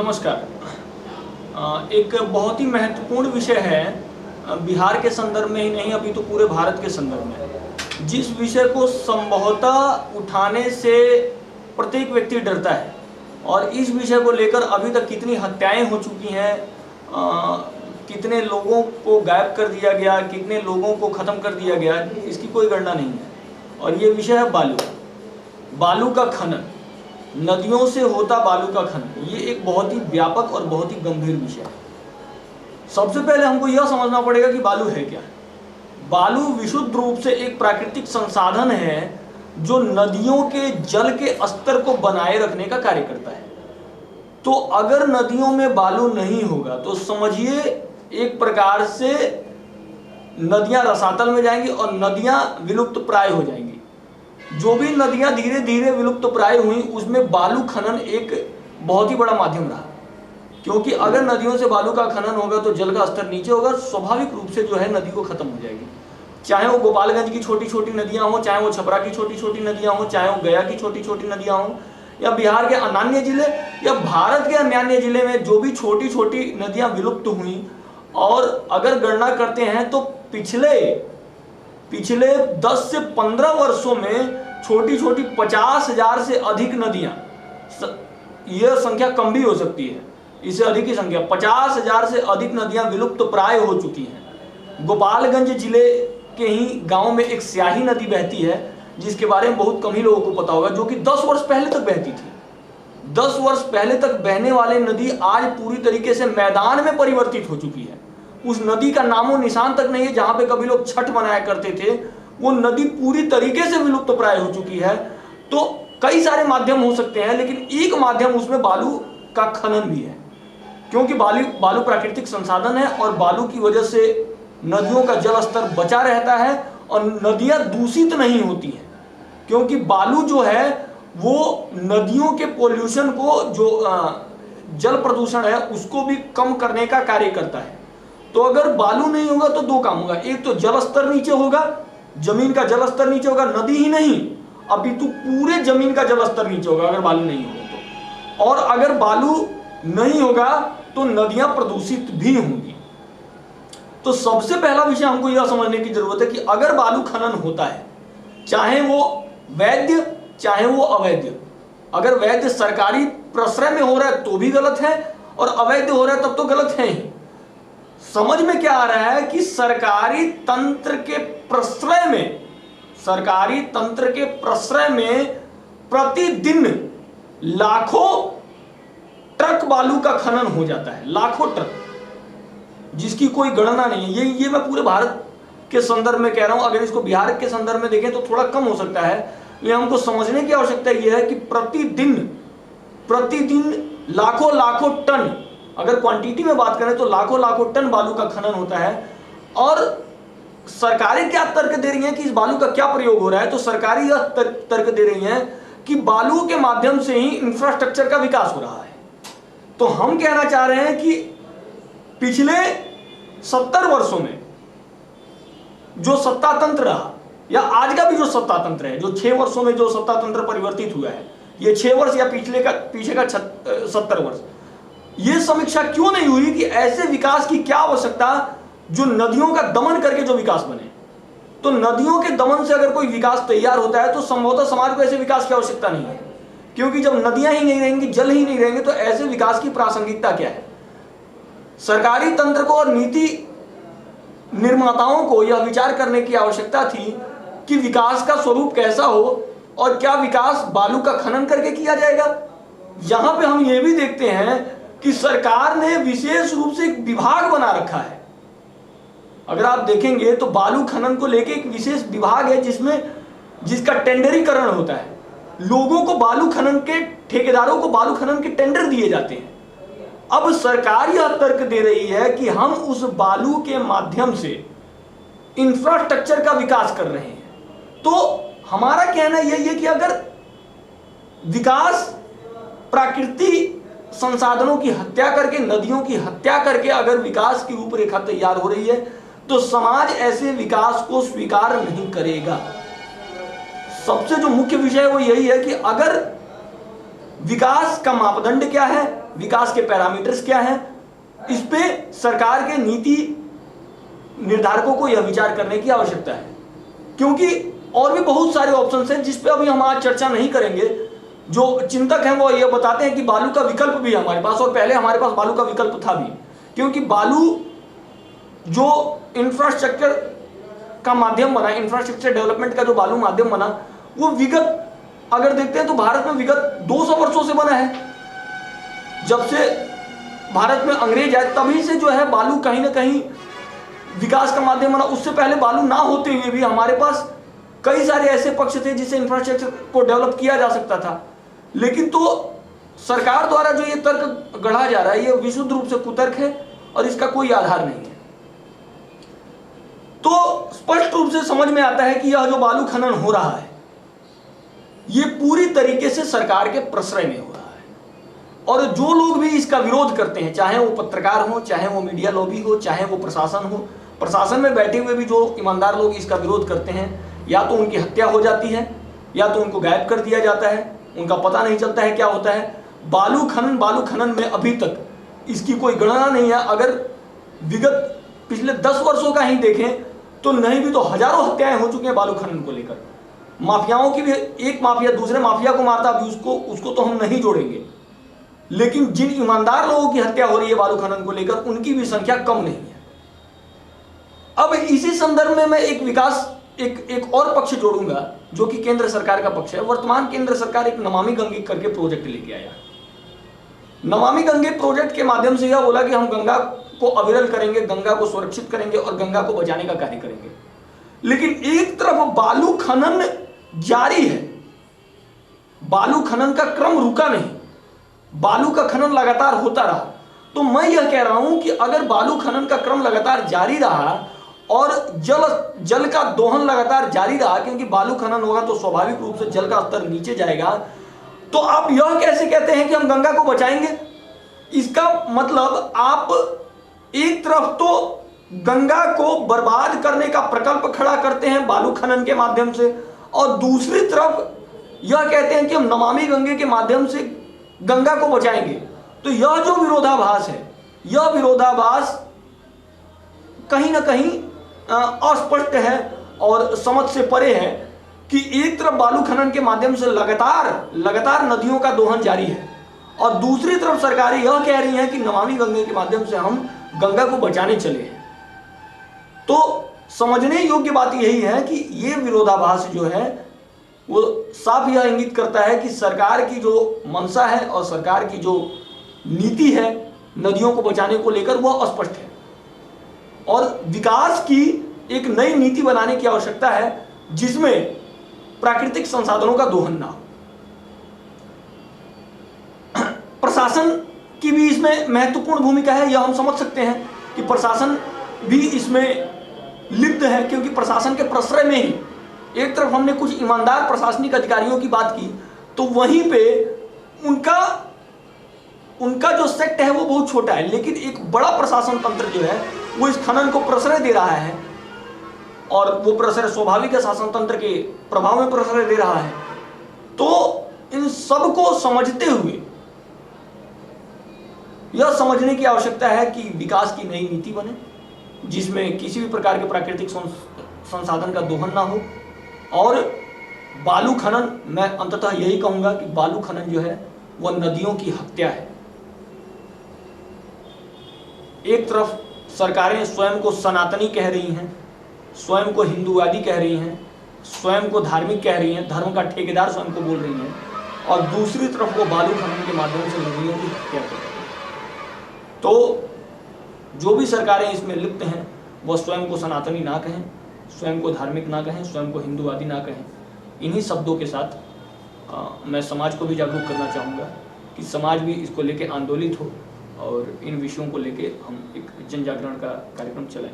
नमस्कार। एक बहुत ही महत्वपूर्ण विषय है, बिहार के संदर्भ में ही नहीं अभी तो पूरे भारत के संदर्भ में, जिस विषय को संभवतः उठाने से प्रत्येक व्यक्ति डरता है। और इस विषय को लेकर अभी तक कितनी हत्याएं हो चुकी हैं, कितने लोगों को गायब कर दिया गया, कितने लोगों को ख़त्म कर दिया गया, इसकी कोई गणना नहीं है। और ये विषय है बालू का खनन, नदियों से होता बालू का खनन। ये एक बहुत ही व्यापक और बहुत ही गंभीर विषय है। सबसे पहले हमको यह समझना पड़ेगा कि बालू है क्या। बालू विशुद्ध रूप से एक प्राकृतिक संसाधन है जो नदियों के जल के स्तर को बनाए रखने का कार्य करता है। तो अगर नदियों में बालू नहीं होगा तो समझिए एक प्रकार से नदियां रसातल में जाएंगी और नदियां विलुप्त प्राय हो जाएंगी। जो भी नदियां धीरे धीरे विलुप्त प्राय हुई उसमें बालू खनन एक बहुत ही बड़ा माध्यम रहा, क्योंकि अगर नदियों से बालू का खनन होगा तो जल का स्तर नीचे होगा, स्वाभाविक रूप से जो है नदी को खत्म हो जाएगी। चाहे वो गोपालगंज की छोटी छोटी नदियां हों, चाहे वो छपरा की छोटी छोटी नदियां हों, चाहे वो गया की छोटी छोटी नदियां हों, या बिहार के अन्य जिले या भारत के अन्य जिले में जो भी छोटी छोटी नदियां विलुप्त हुई। और अगर गणना करते हैं तो पिछले 10 से 15 वर्षों में छोटी छोटी 50,000 से अधिक नदियां, यह संख्या कम भी हो सकती है, इससे अधिक ही संख्या 50,000 से अधिक नदियां विलुप्त प्राय हो चुकी हैं। गोपालगंज जिले के ही गांव में एक स्याही नदी बहती है जिसके बारे में बहुत कम ही लोगों को पता होगा, जो कि 10 वर्ष पहले तक बहती थी। 10 वर्ष पहले तक बहने वाली नदी आज पूरी तरीके से मैदान में परिवर्तित हो चुकी है। उस नदी का नामो निशान तक नहीं है। जहां पे कभी लोग छठ मनाया करते थे वो नदी पूरी तरीके से विलुप्त प्राय हो चुकी है। तो कई सारे माध्यम हो सकते हैं, लेकिन एक माध्यम उसमें बालू का खनन भी है, क्योंकि बालू प्राकृतिक संसाधन है और बालू की वजह से नदियों का जल स्तर बचा रहता है और नदियां दूषित नहीं होती हैं, क्योंकि बालू जो है वो नदियों के पोल्यूशन को, जो जल प्रदूषण है उसको भी कम करने का कार्य करता है। तो अगर बालू नहीं होगा तो दो काम होगा, एक तो जल स्तर नीचे होगा, जमीन का जल स्तर नीचे होगा, नदी ही नहीं अपितु पूरे जमीन का जल स्तर नीचे होगा अगर बालू नहीं होगा तो। और अगर बालू नहीं होगा तो नदियां प्रदूषित भी होंगी। तो सबसे पहला विषय हमको यह समझने की जरूरत है कि अगर बालू खनन होता है, चाहे वो वैध चाहे वो अवैध, अगर वैध सरकारी प्रश्रय में हो रहा है तो भी गलत है और अवैध हो रहा है तब तो गलत है ही। समझ में क्या आ रहा है कि सरकारी तंत्र के प्रश्रय में प्रतिदिन लाखों ट्रक बालू का खनन हो जाता है, लाखों ट्रक, जिसकी कोई गणना नहीं है। ये मैं पूरे भारत के संदर्भ में कह रहा हूं। अगर इसको बिहार के संदर्भ में देखें तो थोड़ा कम हो सकता है। ये हमको समझने की आवश्यकता यह है कि प्रतिदिन लाखों टन, अगर क्वांटिटी में बात करें तो लाखों टन बालू का खनन होता है। और सरकारें क्या तर्क दे रही हैं कि इस बालू का क्या प्रयोग हो रहा है, तो सरकारी यह तर्क दे रही हैं कि बालू के माध्यम से ही इंफ्रास्ट्रक्चर का विकास हो रहा है। तो हम कहना चाह रहे हैं कि पिछले 70 वर्षों में जो सत्ता तंत्र रहा या आज का भी जो सत्ता तंत्र है, जो 6 वर्षों में जो सत्ता तंत्र परिवर्तित हुआ है, ये 6 वर्ष या पीछे का 70 वर्ष, ये समीक्षा क्यों नहीं हुई कि ऐसे विकास की क्या आवश्यकता जो नदियों का दमन करके जो विकास बने। तो नदियों के दमन से अगर कोई विकास तैयार होता है तो संभवतः समाज को ऐसे विकास की आवश्यकता नहीं है, क्योंकि जब नदियां ही नहीं रहेंगी, जल ही नहीं रहेंगे तो ऐसे विकास की प्रासंगिकता क्या है। सरकारी तंत्र को और नीति निर्माताओं को यह विचार करने की आवश्यकता थी कि विकास का स्वरूप कैसा हो और क्या विकास बालू का खनन करके किया जाएगा। यहां पे हम ये भी देखते हैं कि सरकार ने विशेष रूप से एक विभाग बना रखा है। अगर आप देखेंगे तो बालू खनन को लेके एक विशेष विभाग है जिसका टेंडरीकरण होता है। लोगों को बालू खनन के, ठेकेदारों को बालू खनन के टेंडर दिए जाते हैं। अब सरकार यह तर्क दे रही है कि हम उस बालू के माध्यम से इंफ्रास्ट्रक्चर का विकास कर रहे हैं। तो हमारा कहना यही है कि अगर विकास प्राकृतिक संसाधनों की हत्या करके, नदियों की हत्या करके अगर विकास की रूपरेखा तैयार हो रही है तो समाज ऐसे विकास को स्वीकार नहीं करेगा। सबसे जो मुख्य विषय है वो यही है कि अगर विकास का मापदंड क्या है, विकास के पैरामीटर्स क्या हैं, इस पे सरकार के नीति निर्धारकों को यह विचार करने की आवश्यकता है। क्योंकि और भी बहुत सारे ऑप्शंस हैं जिस पे अभी हम आज चर्चा नहीं करेंगे। जो चिंतक हैं वो ये बताते हैं कि बालू का विकल्प भी है हमारे पास, और पहले हमारे पास बालू का विकल्प था भी, क्योंकि बालू जो इंफ्रास्ट्रक्चर का माध्यम बना, इंफ्रास्ट्रक्चर डेवलपमेंट का जो बालू माध्यम बना, वो विगत अगर देखते हैं तो भारत में विगत 200 वर्षों से बना है। जब से भारत में अंग्रेज आए तभी से जो है बालू कहीं ना कहीं विकास का माध्यम बना। उससे पहले बालू ना होते हुए भी हमारे पास कई सारे ऐसे पक्ष थे जिससे इंफ्रास्ट्रक्चर को डेवलप किया जा सकता था। लेकिन तो सरकार द्वारा जो ये तर्क गढ़ा जा रहा है ये विशुद्ध रूप से कुतर्क है और इसका कोई आधार नहीं है। तो स्पष्ट रूप से समझ में आता है कि यह जो बालू खनन हो रहा है ये पूरी तरीके से सरकार के प्रश्रय में हो रहा है। और जो लोग भी इसका विरोध करते हैं, चाहे वो पत्रकार हो, चाहे वो मीडिया लॉबी हो, चाहे वो प्रशासन हो, प्रशासन में बैठे हुए भी जो ईमानदार लोग इसका विरोध करते हैं, या तो उनकी हत्या हो जाती है या तो उनको गायब कर दिया जाता है, उनका पता नहीं चलता है क्या होता है। बालू खनन में अभी तक इसकी कोई गणना नहीं है। अगर विगत पिछले 10 वर्षों का ही देखें तो नहीं भी तो हजारों हत्याएं हो चुकी हैं बालू खनन को लेकर। माफियाओं की भी, एक माफिया दूसरे माफिया को मारता, अभी उसको तो हम नहीं जोड़ेंगे, लेकिन जिन ईमानदार लोगों की हत्या हो रही है बालू खनन को लेकर उनकी भी संख्या कम नहीं है। अब इसी संदर्भ में मैं एक और पक्ष जोड़ूंगा जो कि केंद्र सरकार का पक्ष है। वर्तमान केंद्र सरकार एक नमामि गंगे करके प्रोजेक्ट लेके आया। नमामि गंगे प्रोजेक्ट के माध्यम से यह बोला कि हम गंगा को अविरल करेंगे, गंगा को सुरक्षित करेंगे और गंगा को बचाने का कार्य करेंगे। लेकिन एक तरफ बालू खनन जारी है, बालू खनन का क्रम रुका नहीं, बालू का खनन लगातार होता रहा। तो मैं यह कह रहा हूं कि अगर बालू खनन का क्रम लगातार जारी रहा और जल का दोहन लगातार जारी रहा, क्योंकि बालू खनन होगा तो स्वाभाविक रूप से जल का स्तर नीचे जाएगा, तो आप यह कैसे कहते हैं कि हम गंगा को बचाएंगे? इसका मतलब आप एक तरफ तो गंगा को बर्बाद करने का प्रकल्प खड़ा करते हैं बालू खनन के माध्यम से, और दूसरी तरफ यह कहते हैं कि हम नमामि गंगे के माध्यम से गंगा को बचाएंगे। तो यह जो विरोधाभास है, यह विरोधाभास कहीं ना कहीं अस्पष्ट है और समझ से परे है कि एक तरफ बालू खनन के माध्यम से लगातार नदियों का दोहन जारी है और दूसरी तरफ सरकारें यह कह रही हैं कि नमामि गंगे के माध्यम से हम गंगा को बचाने चले हैं। तो समझने योग्य बात यही है कि ये विरोधाभास जो है वो साफ यह इंगित करता है कि सरकार की जो मंशा है और सरकार की जो नीति है नदियों को बचाने को लेकर वह अस्पष्ट है, और विकास की एक नई नीति बनाने की आवश्यकता है जिसमें प्राकृतिक संसाधनों का दोहन ना हो। प्रशासन की भी इसमें महत्वपूर्ण भूमिका है, यह हम समझ सकते हैं कि प्रशासन भी इसमें लिप्त है, क्योंकि प्रशासन के प्रश्रय में ही एक तरफ हमने कुछ ईमानदार प्रशासनिक अधिकारियों की बात की तो वहीं पे उनका जो सेक्ट है वो बहुत छोटा है, लेकिन एक बड़ा प्रशासन तंत्र जो है वो इस खनन को प्रश्रय दे रहा है, और वो प्रश्रय स्वाभाविक है, शासन तंत्र के प्रभाव में प्रश्रय दे रहा है। तो इन सब को समझते हुए यह समझने की आवश्यकता है कि विकास की नई नीति बने जिसमें किसी भी प्रकार के प्राकृतिक संसाधन का दोहन ना हो। और बालू खनन, मैं अंततः यही कहूंगा कि बालू खनन जो है वह नदियों की हत्या है। एक तरफ सरकारें स्वयं को सनातनी कह रही हैं, स्वयं को हिंदूवादी कह रही हैं, स्वयं को धार्मिक कह रही हैं, धर्म का ठेकेदार स्वयं को बोल रही हैं, और दूसरी तरफ वो बालू खनन के माध्यम से नदियों की हत्या कर रही हैं। तो जो भी सरकारें इसमें लिप्त हैं वह स्वयं को सनातनी ना कहें, स्वयं को धार्मिक ना कहें, स्वयं को हिंदूवादी ना कहें। इन्हीं शब्दों के साथ मैं समाज को भी जागरूक करना चाहूँगा कि समाज भी इसको लेके आंदोलित हो और इन विषयों को लेके हम एक जन जागरण का कार्यक्रम चलाएं।